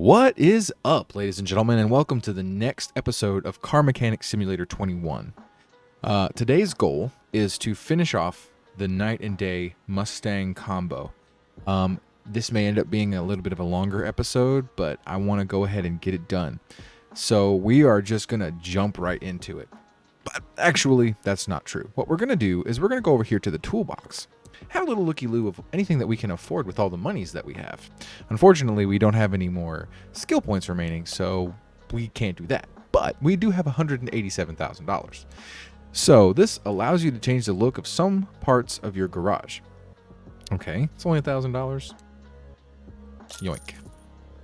What is up, ladies and gentlemen, and welcome to the next episode of Car Mechanic Simulator 21. Today's goal is to finish off the night and day Mustang combo. This may end up being a little bit of a longer episode, but I want to go ahead and get it done. So we are just going to jump right into it. But actually, that's not true. What we're going to do is we're going to go over here to the toolbox. Have a little looky-loo of anything that we can afford with all the monies that we have. Unfortunately, we don't have any more skill points remaining, so we can't do that. But we do have $187,000. So this allows you to change the look of some parts of your garage. Okay, it's only $1,000. Yoink.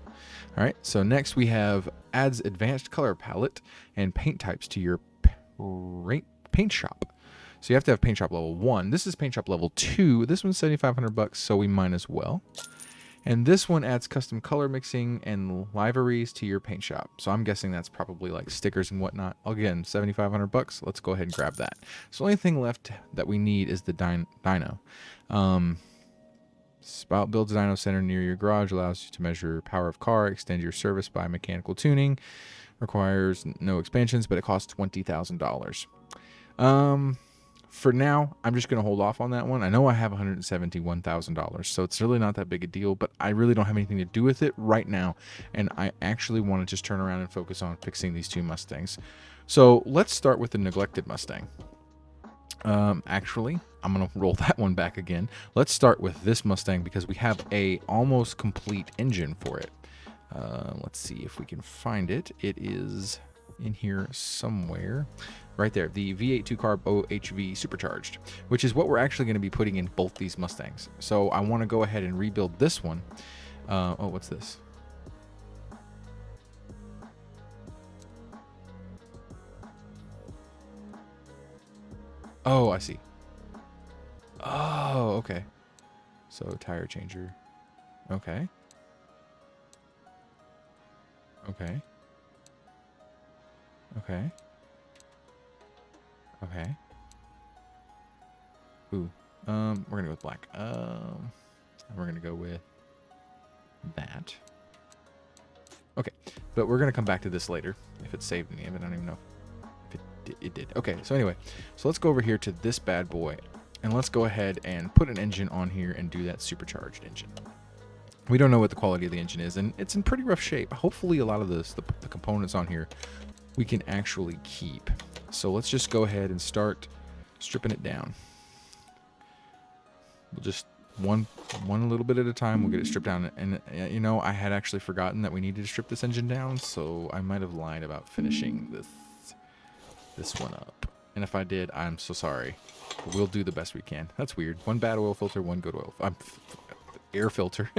All right, so next we have adds advanced color palette and paint types to your paint shop. So you have to have paint shop level 1. This is paint shop level 2. This one's $7,500, so we might as well. And this one adds custom color mixing and liveries to your paint shop. So I'm guessing that's probably like stickers and whatnot. Again, $7,500. Let's go ahead and grab that. So the only thing left that we need is the dyno. Spout builds a dyno center near your garage, allows you to measure power of car, extend your service by mechanical tuning. Requires no expansions, but it costs $20,000. For now, I'm just going to hold off on that one. I know I have $171,000, so it's really not that big a deal, but I really don't have anything to do with it right now, and I actually want to just turn around and focus on fixing these two Mustangs. So let's start with the neglected Mustang. Actually, I'm going to roll that one back again. Let's start with this Mustang because we have a almost complete engine for it. Let's see if we can find it. It is in here somewhere. Right there, the V8 2-carb OHV supercharged, which is what we're actually going to be putting in both these Mustangs. So I want to go ahead and rebuild this one. Oh, what's this? Oh, I see. Oh, okay. So tire changer. Okay. Okay. Okay. Okay. Ooh. We're gonna go with black. We're gonna go with that. Okay, but we're gonna come back to this later if it saved any of it. I don't even know if it did. Okay, so anyway, so let's go over here to this bad boy, and let's go ahead and put an engine on here and do that supercharged engine. We don't know what the quality of the engine is, and it's in pretty rough shape. Hopefully, a lot of the components on here we can actually keep. So let's just go ahead and start stripping it down. We'll just one little bit at a time. We'll get it stripped down. And you know, I had actually forgotten that we needed to strip this engine down, so I might have lied about finishing this one up. And if I did, I'm so sorry. But we'll do the best we can. That's weird. One bad oil filter, one good oil. Air filter,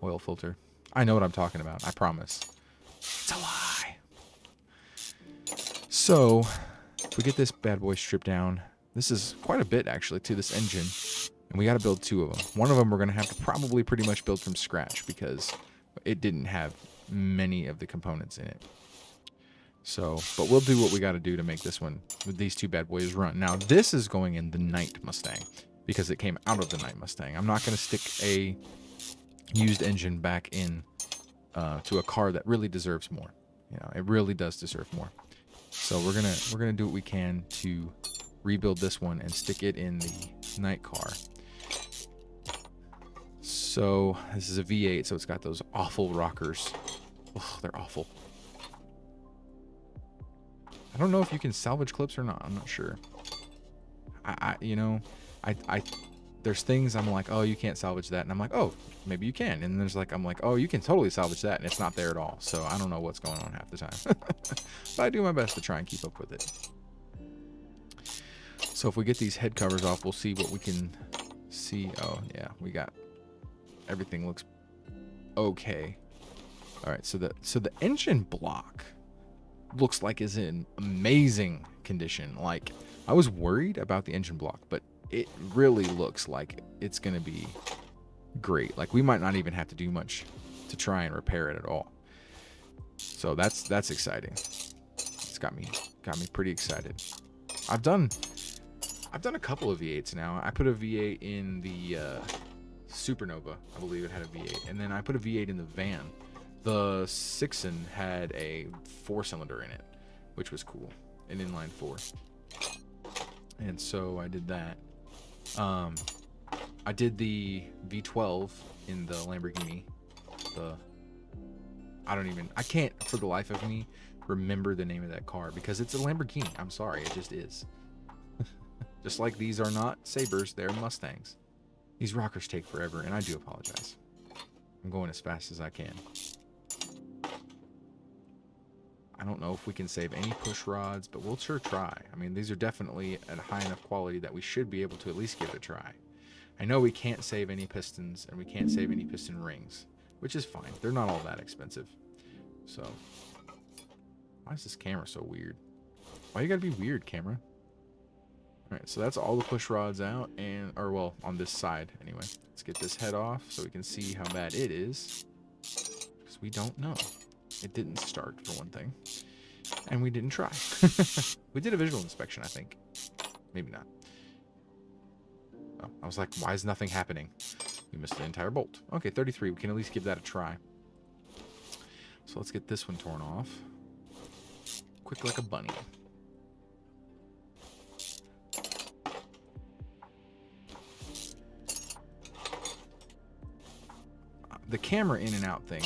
oil filter. I know what I'm talking about. I promise. It's a lie. So if we get this bad boy stripped down, this is quite a bit actually to this engine, and we got to build two of them. One of them we're going to have to probably pretty much build from scratch because it didn't have many of the components in it. So, but we'll do what we got to do to make this one with these two bad boys run. Now this is going in the Night Mustang because it came out of the Night Mustang. I'm not going to stick a used engine back in to a car that really deserves more. You know, it really does deserve more. So we're gonna do what we can to rebuild this one and stick it in the night car. So this is a V8, so it's got those awful rockers. Oh, they're awful. I don't know if you can salvage clips or not. I'm not sure. There's things I'm like, oh, you can't salvage that, and I'm like, oh, maybe you can. And there's like, I'm like, oh, you can totally salvage that, and it's not there at all. So I don't know what's going on half the time. But I do my best to try and keep up with it. So if we get these head covers off, we'll see what we can see. Oh yeah, we got everything looks okay. All right, so the engine block looks like is in amazing condition. Like I was worried about the engine block, but it really looks like it's going to be great. Like we might not even have to do much to try and repair it at all. So that's exciting. It's got me pretty excited. I've done a couple of V8s now. I put a V8 in the Supernova. I believe it had a V8. And then I put a V8 in the van The Sixon had a 4-cylinder in it, which was cool, an inline 4. And so I did that. I did the V12 in the Lamborghini. I can't for the life of me remember the name of that car because it's a Lamborghini. I'm sorry, it just is. Just like these are not Sabres, they're Mustangs. These rockers take forever, and I do apologize. I'm going as fast as I can. I don't know if we can save any push rods, but we'll sure try. I mean, these are definitely at a high enough quality that we should be able to at least give it a try. I know we can't save any pistons, and we can't save any piston rings, which is fine. They're not all that expensive. So, why is this camera so weird? Why you gotta be weird, camera? Alright, so that's all the push rods out, or well, on this side anyway. Let's get this head off so we can see how bad it is. Because we don't know. It didn't start, for one thing. And we didn't try. We did a visual inspection, I think. Maybe not. Oh, I was like, why is nothing happening? We missed the entire bolt. Okay, 33. We can at least give that a try. So let's get this one torn off. Quick like a bunny. The camera in and out thing,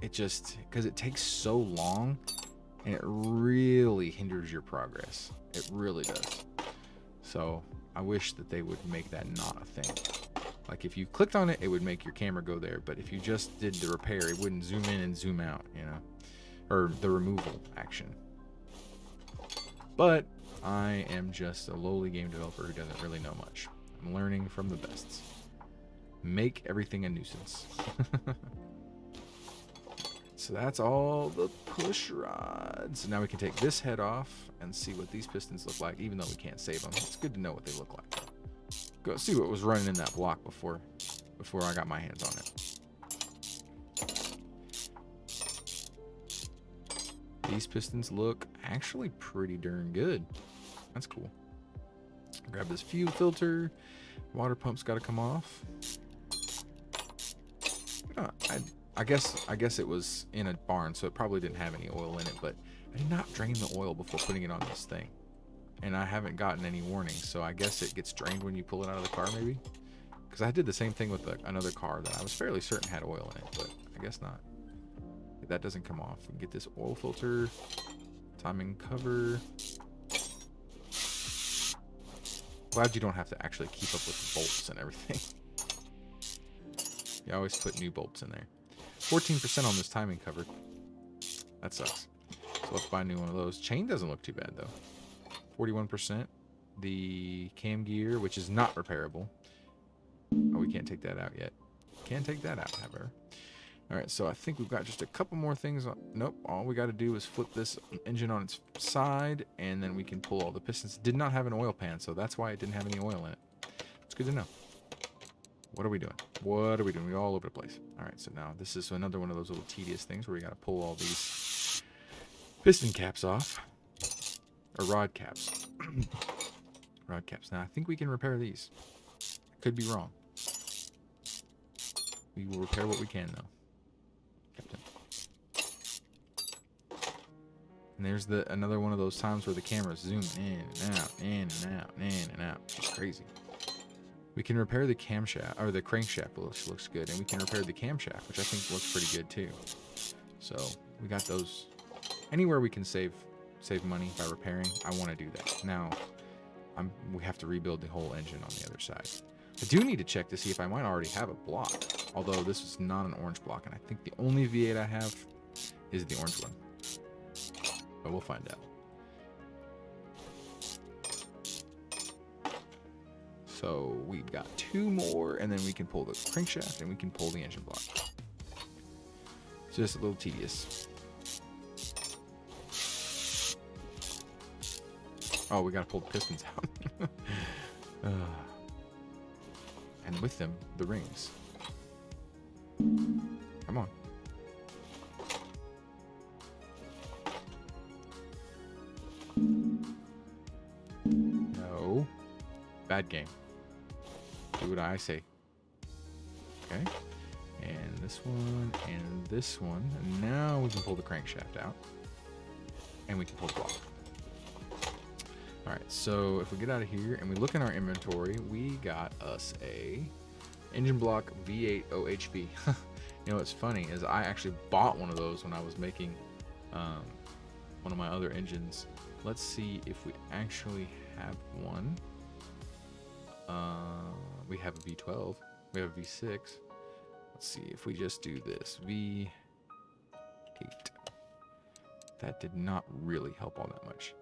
it just, because it takes so long, and it really hinders your progress. It really does. So I wish that they would make that not a thing. Like if you clicked on it, it would make your camera go there. But if you just did the repair, it wouldn't zoom in and zoom out, you know, or the removal action. But I am just a lowly game developer who doesn't really know much. I'm learning from the bests. Make everything a nuisance. So that's all the push rods. Now we can take this head off and see what these pistons look like, even though we can't save them. It's good to know what they look like. Go see what was running in that block before I got my hands on it. These pistons look actually pretty darn good. That's cool. Grab this fuel filter. Water pump's got to come off. I guess it was in a barn, so it probably didn't have any oil in it, but I did not drain the oil before putting it on this thing. And I haven't gotten any warnings, so I guess it gets drained when you pull it out of the car, maybe? Because I did the same thing with another car that I was fairly certain had oil in it, but I guess not. If that doesn't come off, we can get this oil filter, timing cover. Glad you don't have to actually keep up with the bolts and everything. You always put new bolts in there. 14% on this timing cover. That sucks. So let's buy a new one of those. Chain doesn't look too bad though. 41%. The cam gear, which is not repairable. Oh, we can't take that out yet. Can't take that out, however. Alright, so I think we've got just a couple more things. Nope, all we got to do is flip this engine on its side, and then we can pull all the pistons. Did not have an oil pan, so that's why it didn't have any oil in it. It's good to know. What are we doing? What are we doing? We're all over the place. Alright, so now this is another one of those little tedious things where we got to pull all these piston caps off. Or rod caps. Rod caps. Now, I think we can repair these. I could be wrong. We will repair what we can, though. Captain. And there's another one of those times where the camera's zooming in and out, in and out, in and out. It's crazy. We can repair the camshaft, or the crankshaft, which looks good. And we can repair the camshaft, which I think looks pretty good, too. So, we got those. Anywhere we can save money by repairing, I want to do that. Now, we have to rebuild the whole engine on the other side. I do need to check to see if I might already have a block, although this is not an orange block, and I think the only V8 I have is the orange one. But we'll find out. So we've got 2 more, and then we can pull the crankshaft, and we can pull the engine block. It's just a little tedious. Oh, we gotta pull the pistons out. And with them, the rings. Come on. No. Bad game. Do what I say. Okay. and this one, and this one. And now we can pull the crankshaft out. And we can pull the block. Alright, so if we get out of here and we look in our inventory, we got us a engine block V8 OHV. You know what's funny is I actually bought one of those when I was making one of my other engines. Let's see if we actually have one. We have a V12. We have a V6. Let's see if we just do this. V8. That did not really help all that much.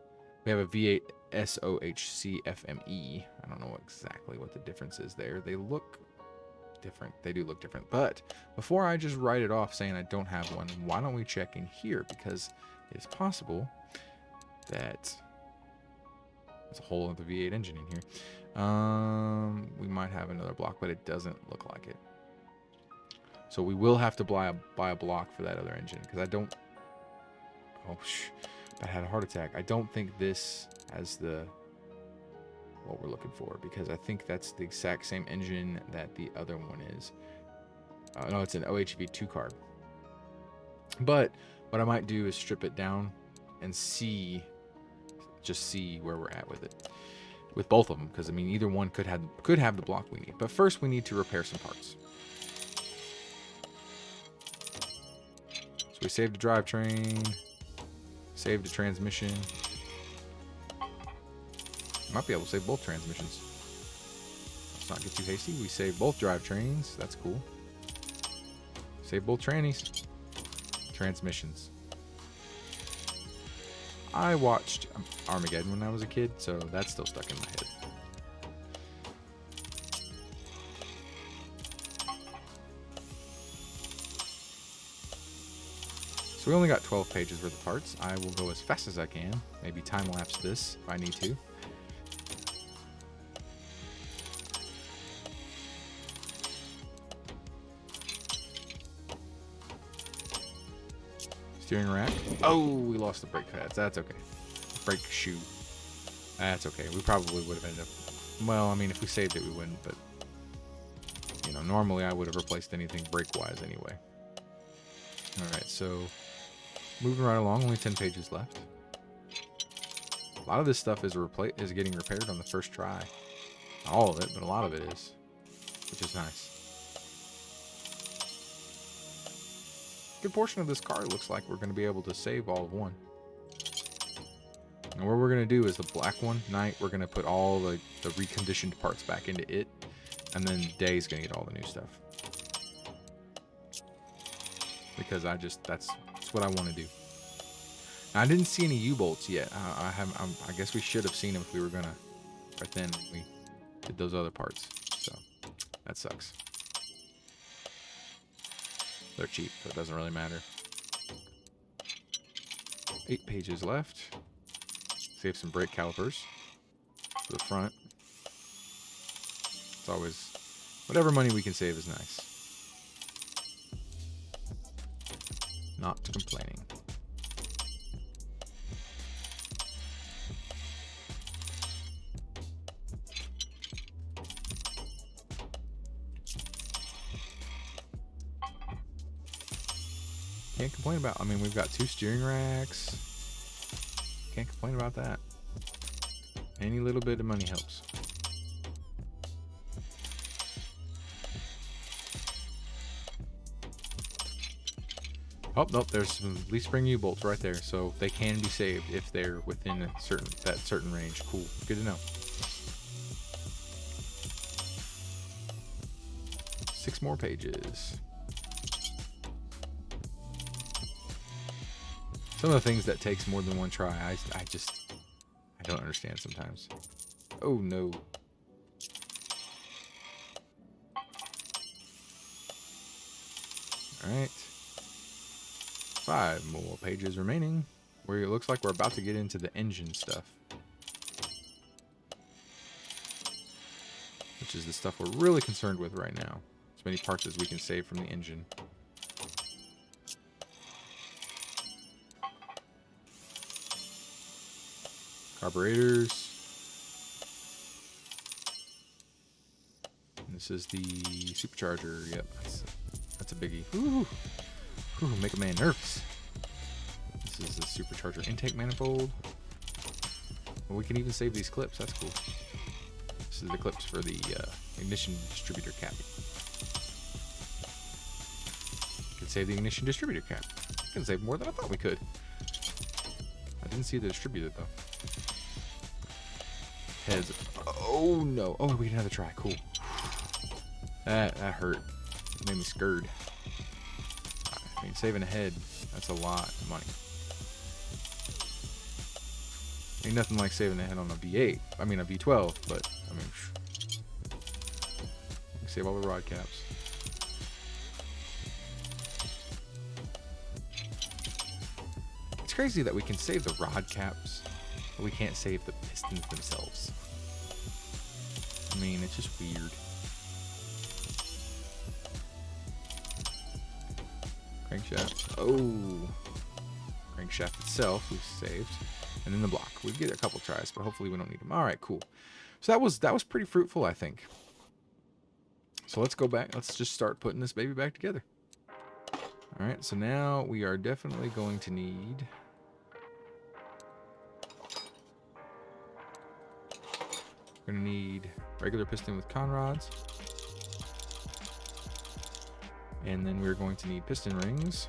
We have a V8 SOHC FME. I don't know exactly what the difference is there. They look different. They do look different. But before I just write it off saying I don't have one, why don't we check in here? Because it's possible that there's a hole in the V8 engine in here. We might have another block, but it doesn't look like it. So we will have to buy a block for that other engine because I don't. Oh, I had a heart attack. I don't think this has what we're looking for because I think that's the exact same engine that the other one is. No, it's an OHV 2 carb. But what I might do is strip it down and just see where we're at with it, with both of them, because I mean either one could have the block we need. But first we need to repair some parts. So we saved the drivetrain. Save the transmission. Might be able to save both transmissions. Let's not get too hasty. We save both drivetrains. That's cool. Save both trannies. Transmissions. I watched Armageddon when I was a kid, so that's still stuck in my head. So we only got 12 pages worth of parts. I will go as fast as I can. Maybe time-lapse this if I need to. Steering rack. Oh, we lost the brake pads. That's okay. Brake shoe. That's okay. We probably would have ended up... Well, I mean, if we saved it, we wouldn't, but... You know, normally I would have replaced anything brake-wise anyway. Alright, so... Moving right along, only 10 pages left. A lot of this stuff is getting repaired on the first try. Not all of it, but a lot of it is, which is nice. Good portion of this car looks like we're going to be able to save all of one. And what we're going to do is the black one, Night, we're going to put all the reconditioned parts back into it, and then Day's going to get all the new stuff. Because that's what I want to do. Now, I didn't see any U-bolts yet. I guess we should have seen them if we were gonna. Right then we did those other parts. So that sucks. They're cheap, so it doesn't really matter. 8 pages left. Save some brake calipers for the front. It's always whatever money we can save is nice. Not complaining. Can't complain about, I mean, we've got 2 steering racks. Can't complain about that. Any little bit of money helps. Oh, nope, there's some leaf spring U-bolts right there, so they can be saved if they're within that certain range. Cool, good to know. 6 more pages. Some of the things that takes more than one try, I don't understand sometimes. Oh no. All right. 5 more pages remaining, where it looks like we're about to get into the engine stuff, which is the stuff we're really concerned with right now. As many parts as we can save from the engine. Carburetors. And this is the supercharger. Yep, That's a biggie. Ooh. Ooh, make a man nervous. This is the supercharger intake manifold. Well, we can even save these clips. That's cool. This is the clips for the ignition distributor cap. We can save the ignition distributor cap. We can save more than I thought we could. I didn't see the distributor though. Heads. Oh no. Oh, we get another try. Cool. That hurt. It made me scared. I mean, saving a head, that's a lot of money. Ain't nothing like saving a head on a V8. I mean a V12, but I mean, save all the rod caps. It's crazy that we can save the rod caps, but we can't save the pistons themselves. I mean, it's just weird. Crankshaft. Oh, crankshaft itself we've saved, and then the block. We get a couple tries, but hopefully we don't need them. All right, cool. So that was pretty fruitful, I think. So let's go back. Let's just start putting this baby back together. All right. So now we are definitely going to need. We're gonna need regular piston with con rods. And then we're going to need piston rings.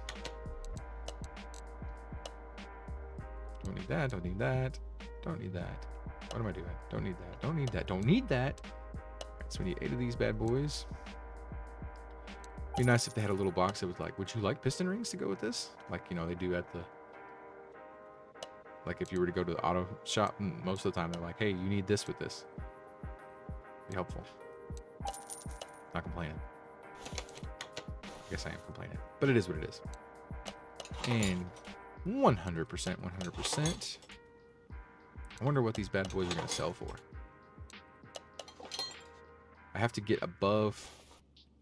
Don't need that, don't need that, don't need that. What am I doing? Don't need that, don't need that, don't need that. Right, so we need 8 of these bad boys. Be nice if they had a little box that was like, would you like piston rings to go with this? Like, you know, they do at the, like if you were to go to the auto shop, most of the time they're like, hey, you need this with this. Be helpful. Not complaining. I guess I am complaining, but it is what it is. And 100%, 100%. I wonder what these bad boys are going to sell for. I have to get above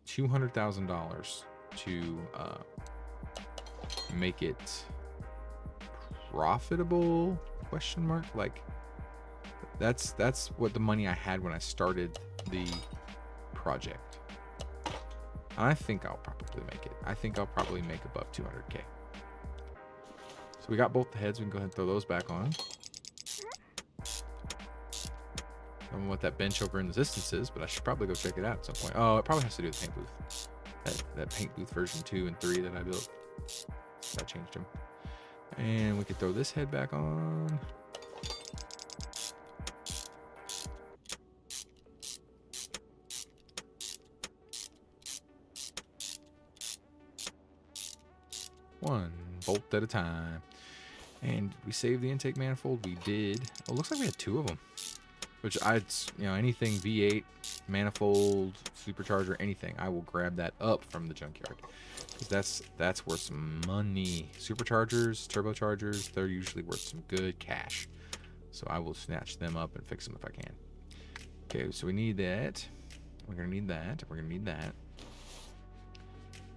$200,000 to make it profitable? Question mark. Like that's what the money I had when I started the project. I think I'll probably make it. I think I'll probably make above 200K. So we got both the heads. We can go ahead and throw those back on. I don't know what that bench over in the distance is, but I should probably go check it out at some point. Oh, it probably has to do with the paint booth. That paint booth version 2 and 3 that I built. I changed them. And we can throw this head back on. One bolt at a time. And we saved the intake manifold. We did. Oh, looks like we had 2 of them. Which anything V8, manifold, supercharger, anything, I will grab that up from the junkyard. Because that's worth some money. Superchargers, turbochargers, they're usually worth some good cash. So I will snatch them up and fix them if I can. Okay, so we need that. We're going to need that. We're going to need that.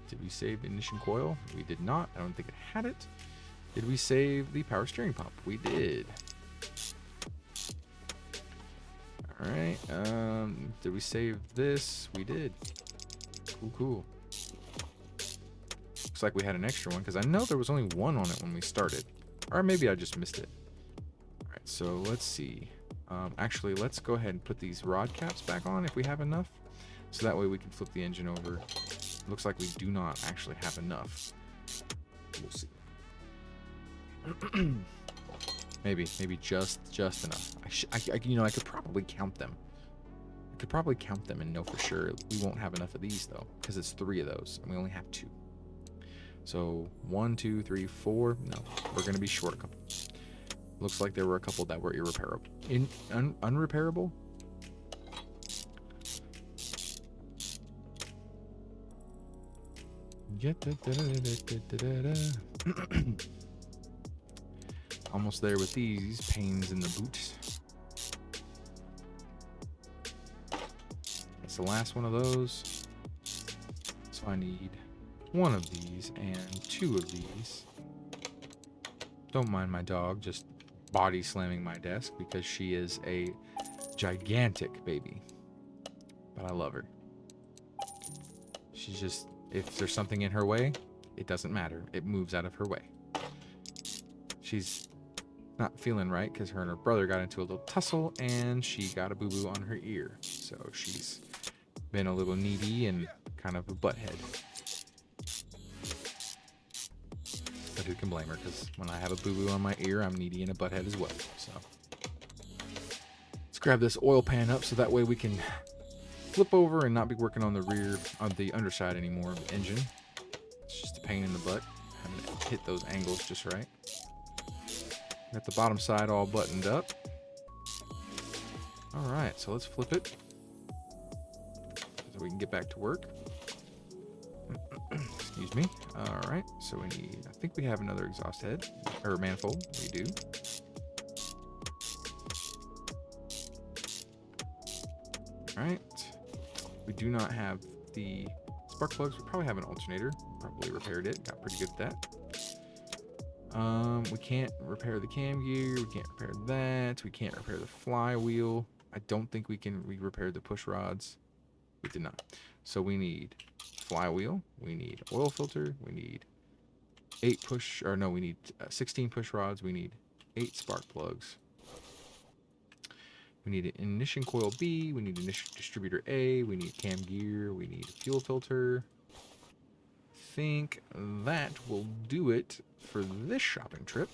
Did we save the ignition coil? We did not. I don't think it had it. Did we save the power steering pump? We did. All right. Did we save this? We did. Cool. Looks like we had an extra one because I know there was only 1 on it when we started, or maybe I just missed it. All right. So let's see. Actually, let's go ahead and put these rod caps back on if we have enough, so that way we can flip the engine over. Looks like we do not actually have enough. We'll see. maybe just enough. I could probably count them. I could probably count them and know for sure we won't have enough of these though, because it's 3 of those and we only have 2. So 1, 2, 3, 4. No, we're gonna be short a couple. Looks like there were a couple that were irreparable. Unrepairable. Almost there with these pains in the boot. That's the last one of those. So I need 1 of these and 2 of these. Don't mind my dog just body slamming my desk because she is a gigantic baby. But I love her. She's just If there's something in her way, it doesn't matter. It moves out of her way. She's not feeling right because her and her brother got into a little tussle and she got a boo-boo on her ear. So she's been a little needy and kind of a butthead. But who can blame her? Because when I have a boo-boo on my ear, I'm needy and a butthead as well. So let's grab this oil pan up so that way we can flip over and not be working on the rear, on the underside anymore of the engine. It's just a pain in the butt having to hit those angles just right. Got the bottom side all buttoned up. All right, so let's flip it so we can get back to work. Excuse me. All right, so we need, I think we have another exhaust head, or manifold. We do. All right. We do not have the spark plugs. We probably have an alternator. Probably repaired it. Got pretty good at that. We can't repair the cam gear. We can't repair that. We can't repair the flywheel. I don't think we can repair the push rods. We did not. So we need flywheel. We need oil filter. We need 16 push rods. We need 8 spark plugs. We need an ignition coil B. We need ignition distributor A. We need cam gear. We need a fuel filter. I think that will do it for this shopping trip.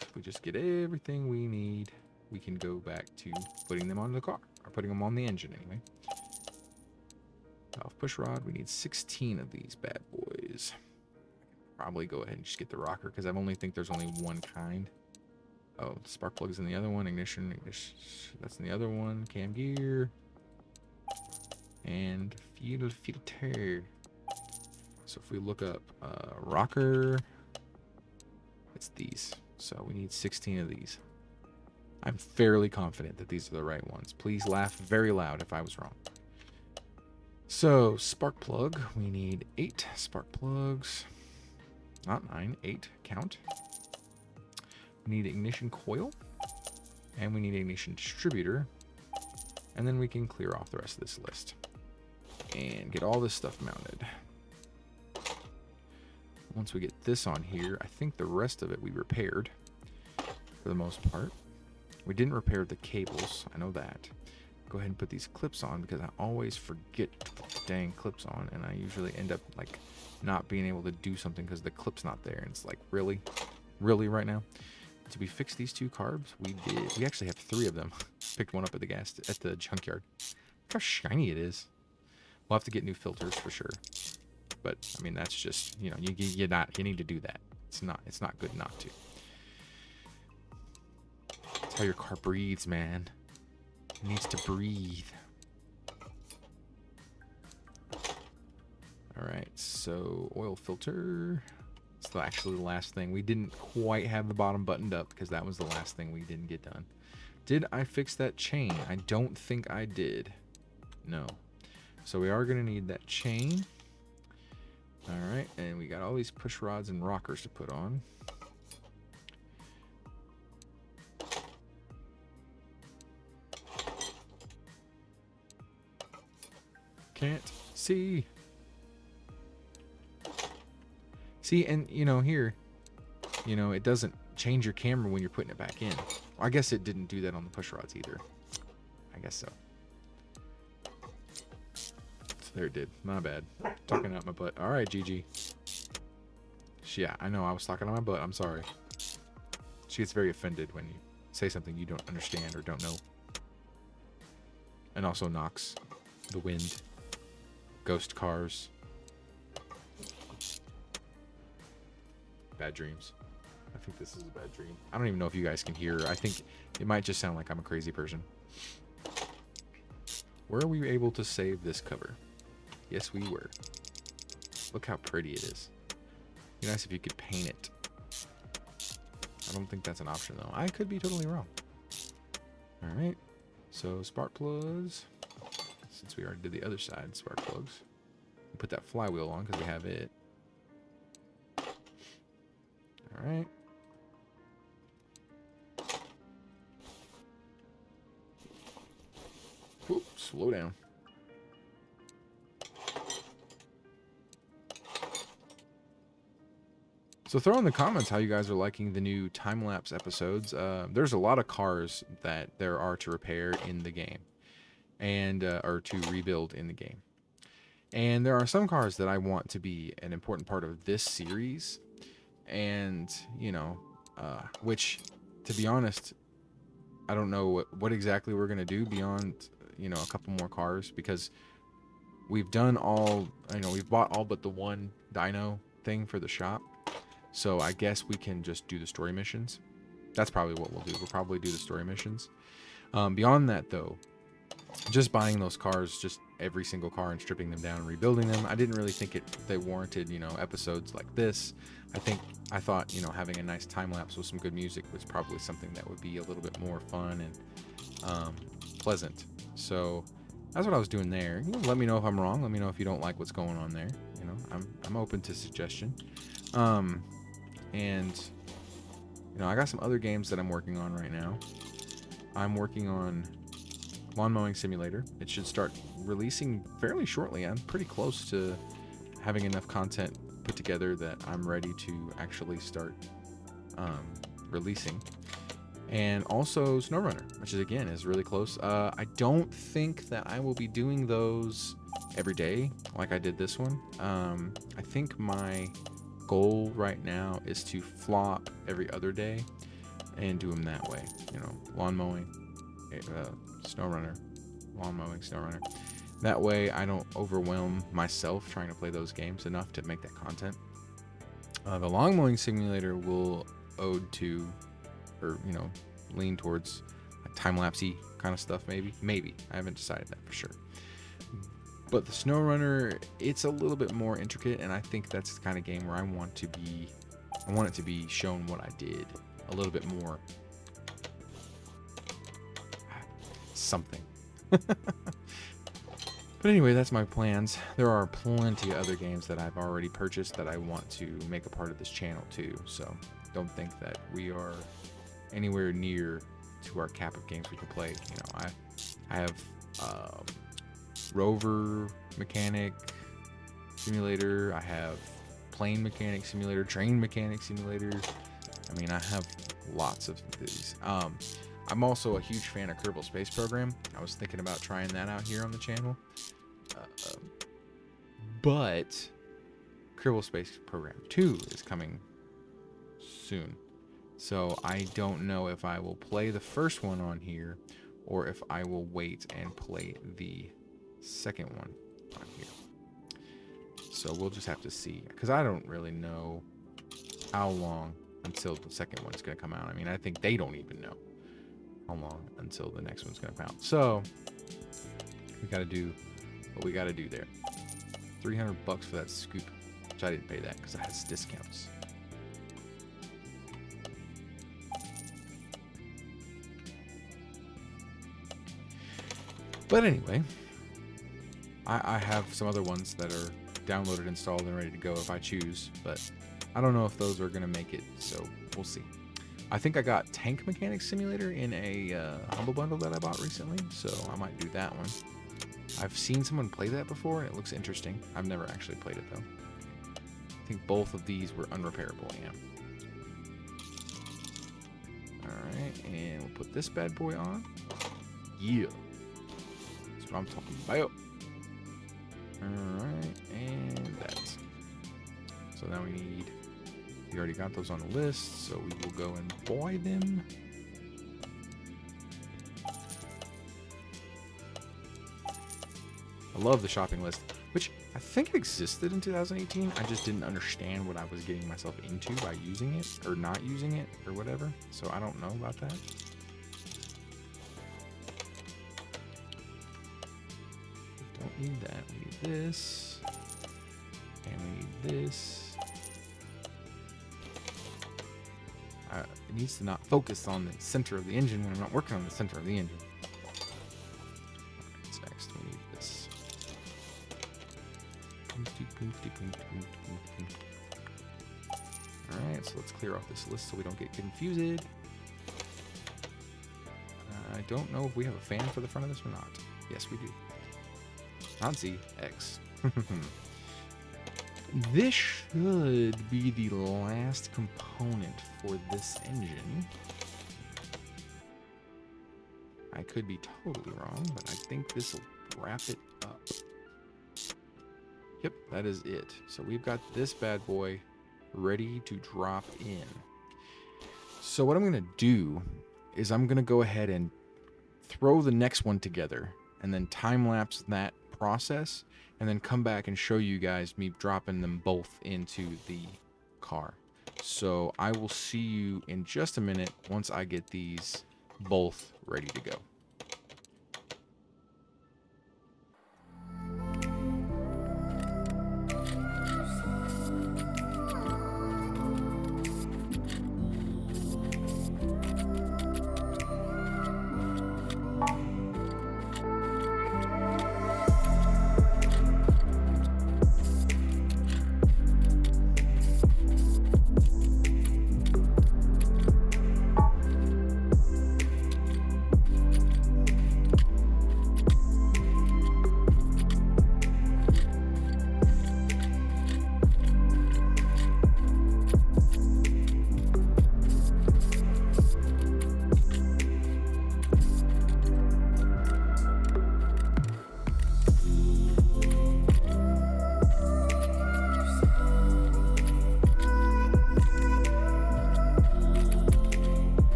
If we just get everything we need, we can go back to putting them on the car, or putting them on the engine anyway. Valve push rod. We need 16 of these bad boys. Probably go ahead and just get the rocker because I only think there's only one kind. Oh, spark plug's in the other one. Ignition, that's in the other one. Cam gear. And fuel filter. So if we look up rocker, it's these. So we need 16 of these. I'm fairly confident that these are the right ones. Please laugh very loud if I was wrong. So spark plug, we need 8 spark plugs. Not 9, 8 count. We need ignition coil, and we need ignition distributor, and then we can clear off the rest of this list and get all this stuff mounted. Once we get this on here, I think the rest of it we repaired for the most part. We didn't repair the cables, I know that. Go ahead and put these clips on because I always forget to put the dang clips on, and I usually end up like not being able to do something because the clip's not there, and it's like, really right now. Did we fix these 2 carbs? We did. We actually have 3 of them. Picked one up at the junkyard. Look how shiny it is. We'll have to get new filters for sure. But I mean, that's just, you know, you need to do that. It's not good not to. That's how your car breathes, man. It needs to breathe. All right, so oil filter. It's actually the last thing. We didn't quite have the bottom buttoned up because that was the last thing we didn't get done. Did I fix that chain? I don't think I did. No. So we are going to need that chain. All right, and we got all these push rods and rockers to put on. Can't see. See, and you know, here, you know, it doesn't change your camera when you're putting it back in. Well, I guess it didn't do that on the push rods either. I guess so. So there it did. My bad. Talking out my butt. All right, Gigi. Yeah, I know I was talking on my butt. I'm sorry. She gets very offended when you say something you don't understand or don't know. And also knocks. The wind. Ghost cars. Bad dreams. I think this is a bad dream. I don't even know if you guys can hear. I think it might just sound like I'm a crazy person. Were we able to save this cover? Yes, we were. Look how pretty it is. It'd be nice if you could paint it. I don't think that's an option though. I could be totally wrong. All right. So spark plugs. Since we already did the other side, spark plugs. We'll put that flywheel on because we have it. All right. Whoop, slow down. So throw in the comments how you guys are liking the new time-lapse episodes. There's a lot of cars that there are to repair in the game, and or to rebuild in the game. And there are some cars that I want to be an important part of this series, and which, to be honest, I don't know what exactly we're gonna do beyond a couple more cars, because we've done all, we've bought all but the one dyno thing for the shop. So I guess we can just do the story missions. That's probably what we'll do. We'll probably do the story missions. Beyond that, though, just buying those cars, just every single car, and stripping them down and rebuilding them, I didn't really think they warranted, episodes like this. I thought, having a nice time lapse with some good music was probably something that would be a little bit more fun and pleasant. So that's what I was doing there. Let me know if I'm wrong. Let me know if you don't like what's going on there. I'm open to suggestion. And I got some other games that I'm working on right now. I'm working on Lawn Mowing Simulator. It should start releasing fairly shortly. I'm pretty close to having enough content put together that I'm ready to actually start releasing. And also SnowRunner, which is really close. I don't think that I will be doing those every day like I did this one. I think my goal right now is to flop every other day and do them that way. Lawn mowing, SnowRunner, lawn mowing, SnowRunner. That way I don't overwhelm myself trying to play those games enough to make that content. The lawn mowing simulator will ode to, or lean towards time-lapsey kind of stuff. Maybe I haven't decided that for sure. But the SnowRunner, it's a little bit more intricate, and I think that's the kind of game where I want it to be shown what I did a little bit more. Something. But anyway, that's my plans. There are plenty of other games that I've already purchased that I want to make a part of this channel too. So don't think that we are anywhere near to our cap of games we can play. I have Rover Mechanic Simulator. I have Plane Mechanic Simulator, Train Mechanic Simulator. I have lots of these. I'm also a huge fan of Kerbal Space Program. I was thinking about trying that out here on the channel. But Kerbal Space Program 2 is coming soon. So I don't know if I will play the first one on here or if I will wait and play the second one on here. So we'll just have to see, because I don't really know how long until the second one is going to come out. I think they don't even know how long until the next one's going to come out. So we got to do what we got to do there. $300 for that scoop, which I didn't pay that because it has discounts. But anyway, I have some other ones that are downloaded, installed, and ready to go if I choose, but I don't know if those are going to make it, so we'll see. I think I got Tank Mechanic Simulator in a Humble Bundle that I bought recently, so I might do that one. I've seen someone play that before, and it looks interesting. I've never actually played it, though. I think both of these were unrepairable, Alright, and we'll put this bad boy on. Yeah. That's what I'm talking about. Alright, and that. So now we already got those on the list, so we will go and buy them. I love the shopping list, which I think existed in 2018. I just didn't understand what I was getting myself into by using it, or not using it, or whatever. So I don't know about that. We don't need that. We need this. And we need this. It needs to not focus on the center of the engine when I'm not working on the center of the engine. What's next? We need this. Alright, so let's clear off this list so we don't get confused. I don't know if we have a fan for the front of this or not. Yes, we do. Nazi X. This should be the last component for this engine. I could be totally wrong, but I think this will wrap it up. Yep, that is it. So we've got this bad boy ready to drop in. So what I'm going to do is I'm going to go ahead and throw the next one together and then time-lapse that process and then come back and show you guys me dropping them both into the car. So I will see you in just a minute once I get these both ready to go.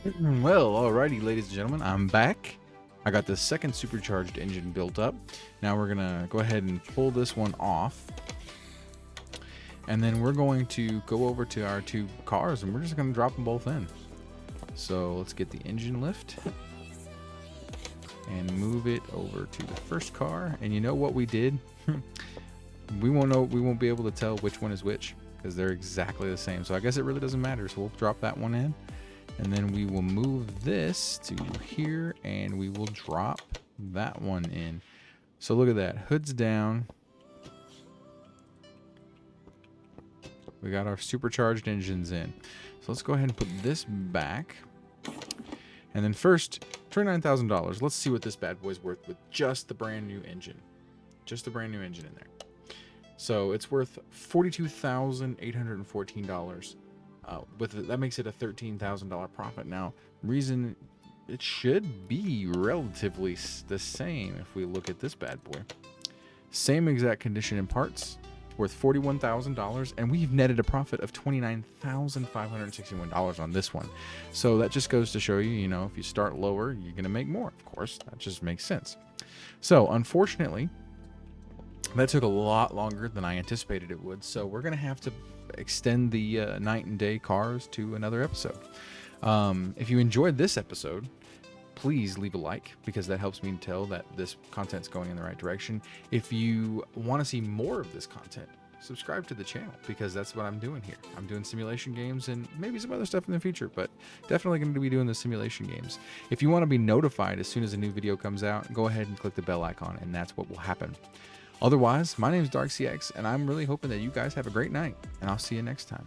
Well, alrighty, ladies and gentlemen, I'm back. I got the second supercharged engine built up. Now we're gonna go ahead and pull this one off. And then we're going to go over to our two cars and we're just gonna drop them both in. So let's get the engine lift and move it over to the first car. And you know what we did? We won't be able to tell which one is which because they're exactly the same. So I guess it really doesn't matter. So we'll drop that one in. And then we will move this to here and we will drop that one in. So look at that. Hood's down. We got our supercharged engines in. So let's go ahead and put this back. And then first, $29,000. Let's see what this bad boy's worth with just the brand new engine. Just the brand new engine in there. So it's worth $42,814. That makes it a $13,000 profit. Now, reason it should be relatively the same if we look at this bad boy. Same exact condition and parts, worth $41,000, and we've netted a profit of $29,561 on this one. So that just goes to show you, you know, if you start lower, you're going to make more. Of course, that just makes sense. So, unfortunately, that took a lot longer than I anticipated it would. So we're going to have to extend the night and day cars to another episode. If you enjoyed this episode, please leave a like because that helps me tell that this content's going in the right direction. If you want to see more of this content, subscribe to the channel because that's what I'm doing here. I'm doing simulation games and maybe some other stuff in the future, but definitely going to be doing the simulation games. If you want to be notified as soon as a new video comes out, go ahead and click the bell icon and that's what will happen. Otherwise, my name is DarkCX, and I'm really hoping that you guys have a great night, and I'll see you next time.